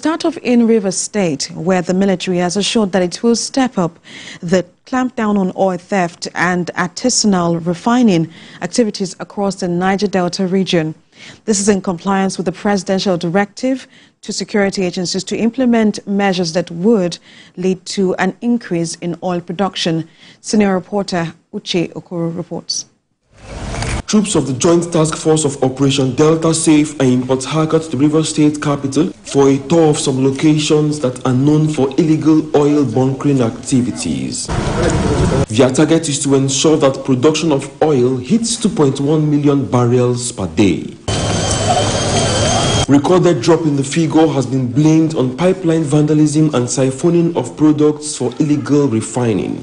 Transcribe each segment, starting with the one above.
start off in Rivers State, where the military has assured that it will step up the clampdown on oil theft and artisanal refining activities across the Niger Delta region. This is in compliance with the Presidential Directive to security agencies to implement measures that would lead to an increase in oil production. Senior reporter Uche Okoro reports. Troops of the Joint Task Force of Operation Delta Safe are in Port Harcourt, the Rivers State capital, for a tour of some locations that are known for illegal oil bunkering activities. Their target is to ensure that production of oil hits 2.1 million barrels per day. Recorded drop in the figure has been blamed on pipeline vandalism and siphoning of products for illegal refining.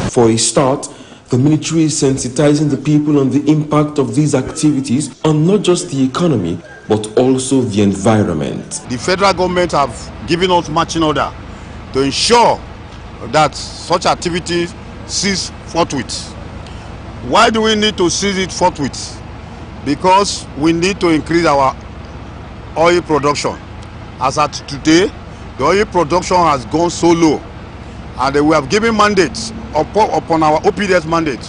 For a start, the military is sensitizing the people on the impact of these activities on not just the economy, but also the environment. The federal government have given us marching order to ensure that such activities cease forthwith. Why do we need to cease it forthwith? Because we need to increase our oil production. As at today, the oil production has gone so low, and we have given mandates upon our OPDS mandate,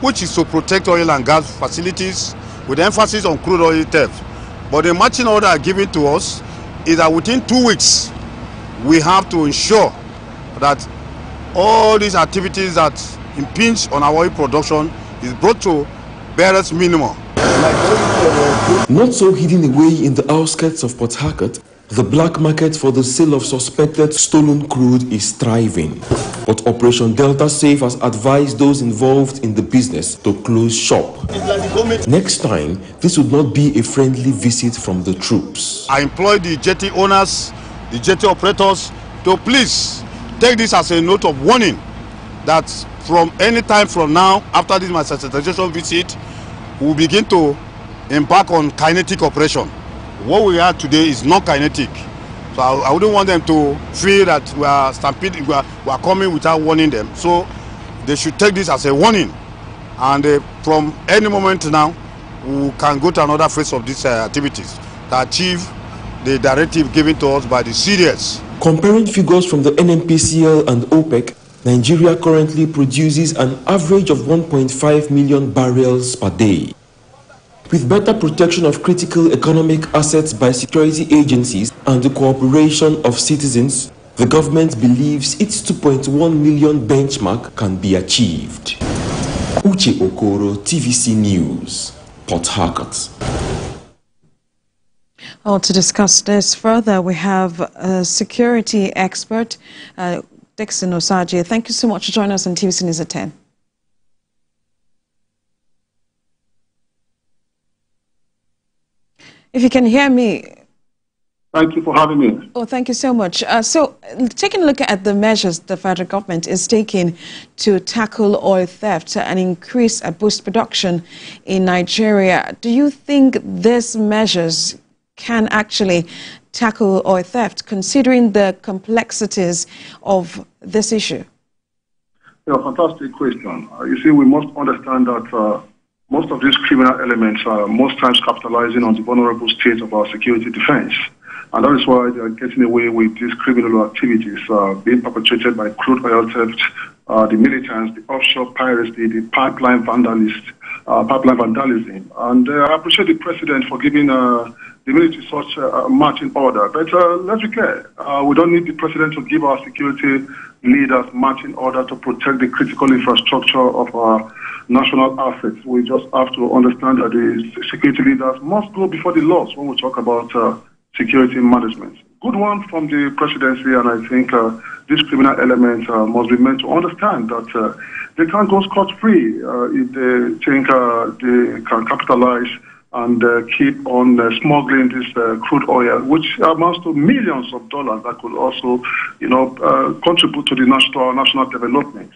which is to protect oil and gas facilities with emphasis on crude oil theft. But the marching order given to us is that within 2 weeks, we have to ensure that all these activities that impinge on our oil production is brought to barest minimum. Not so hidden away in the outskirts of Port Harcourt, the black market for the sale of suspected stolen crude is thriving. But Operation Delta Safe has advised those involved in the business to close shop. Next time, this would not be a friendly visit from the troops. I employ the jetty owners, the jetty operators to please take this as a note of warning that from any time from now, after this my sensitization visit, we will begin to embark on kinetic operation. What we are today is not kinetic. So I wouldn't want them to feel that we are stampeding, we are coming without warning them. So they should take this as a warning. And from any moment now, we can go to another phase of these activities to achieve the directive given to us by the CDS. Comparing figures from the NNPCL and OPEC, Nigeria currently produces an average of 1.5 million barrels per day. With better protection of critical economic assets by security agencies and the cooperation of citizens, the government believes its 2.1 million benchmark can be achieved. Uche Okoro, TVC News, Port Harcourt. Well, to discuss this further, we have a security expert, Dixon Osagie. Thank you so much for joining us on TVC News at 10. If you can hear me. Thank you for having me. Oh, thank you so much. So, taking a look at the measures the federal government is taking to tackle oil theft and increase and boost production in Nigeria, do you think these measures can actually tackle oil theft, considering the complexities of this issue? Yeah, fantastic question. You see, we must understand that most of these criminal elements are most times capitalizing on the vulnerable state of our security defense. And that is why they are getting away with these criminal activities being perpetrated by crude oil theft, the militants, the offshore piracy, the pipeline vandalism. And I appreciate the President for giving the military such a marching order. But let's be clear, we don't need the President to give our security leaders marching order to protect the critical infrastructure of our national assets. We just have to understand that the security leaders must go before the laws when we talk about security management. Good one from the presidency, and I think these criminal elements must be meant to understand that they can't go scot-free if they think they can capitalize and keep on smuggling this crude oil, which amounts to millions of dollars that could also, contribute to the national development.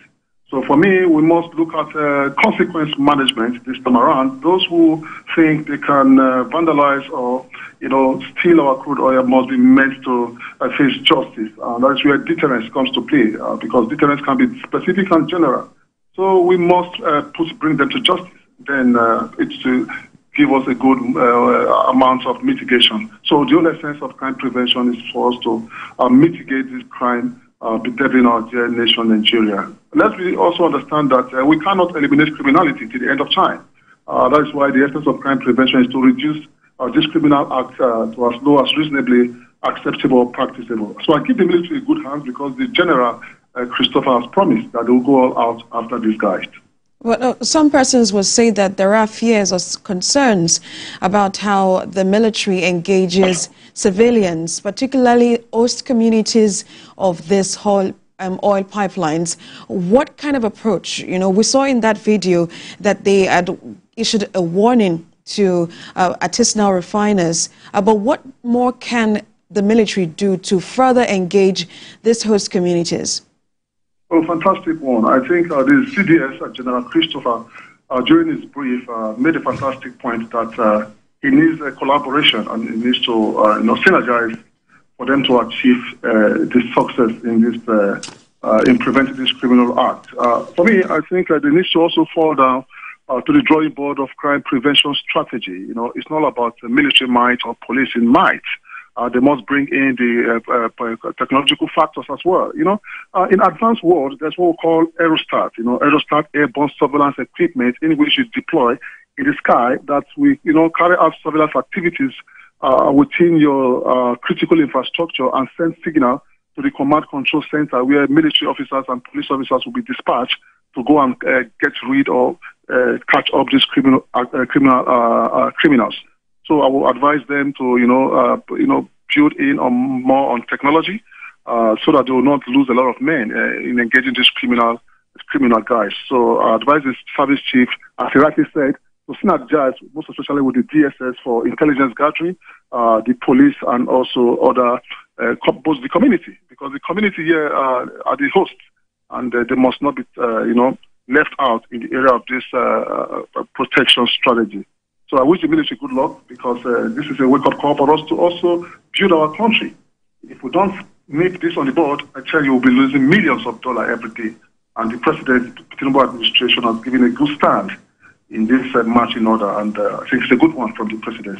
So for me, we must look at consequence management this time around. Those who think they can vandalize or, steal our crude oil must be meant to face justice. And that's where deterrence comes to play, because deterrence can be specific and general. So we must bring them to justice. Then it's to give us a good amount of mitigation. So the whole essence of crime prevention is for us to mitigate this crime bedeviling our dear nation, Nigeria. Let's also understand that we cannot eliminate criminality till the end of time. That is why the essence of crime prevention is to reduce this criminal act to as low as reasonably acceptable or practicable. So I give the military a good hand because the General Christopher has promised that they will go all out after these guys. Well, some persons will say that there are fears or concerns about how the military engages civilians, particularly host communities of this whole oil pipelines. What kind of approach? You know, we saw in that video that they had issued a warning to artisanal refiners. But what more can the military do to further engage these host communities? Oh, fantastic one. I think the CDS, General Christopher, during his brief, made a fantastic point that he needs a collaboration and he needs to synergize for them to achieve this success in this in preventing this criminal act. For me, I think they need to also fall down to the drawing board of crime prevention strategy. You know, it's not about military might or policing might. They must bring in the technological factors as well. You know, in advanced world, there's what we call aerostat. You know, aerostat airborne surveillance equipment in which you deploy in the sky that we, carry out surveillance activities within your critical infrastructure and send signal to the command control center where military officers and police officers will be dispatched to go and get rid or catch up these criminals. So I will advise them to, build in more on technology so that they will not lose a lot of men in engaging these criminal guys. So I advise the service chief, as he rightly said, to synergize, most especially with the DSS for intelligence gathering, the police, and also other, both the community, because the community here are the hosts, and they must not be, left out in the area of this protection strategy. So I wish the military good luck because this is a wake-up call for us to also build our country. If we don't make this on the board, I tell you, we'll be losing millions of dollars every day. And the President, the Tinubu administration, has given a good stand in this marching order, and I think it's a good one from the President.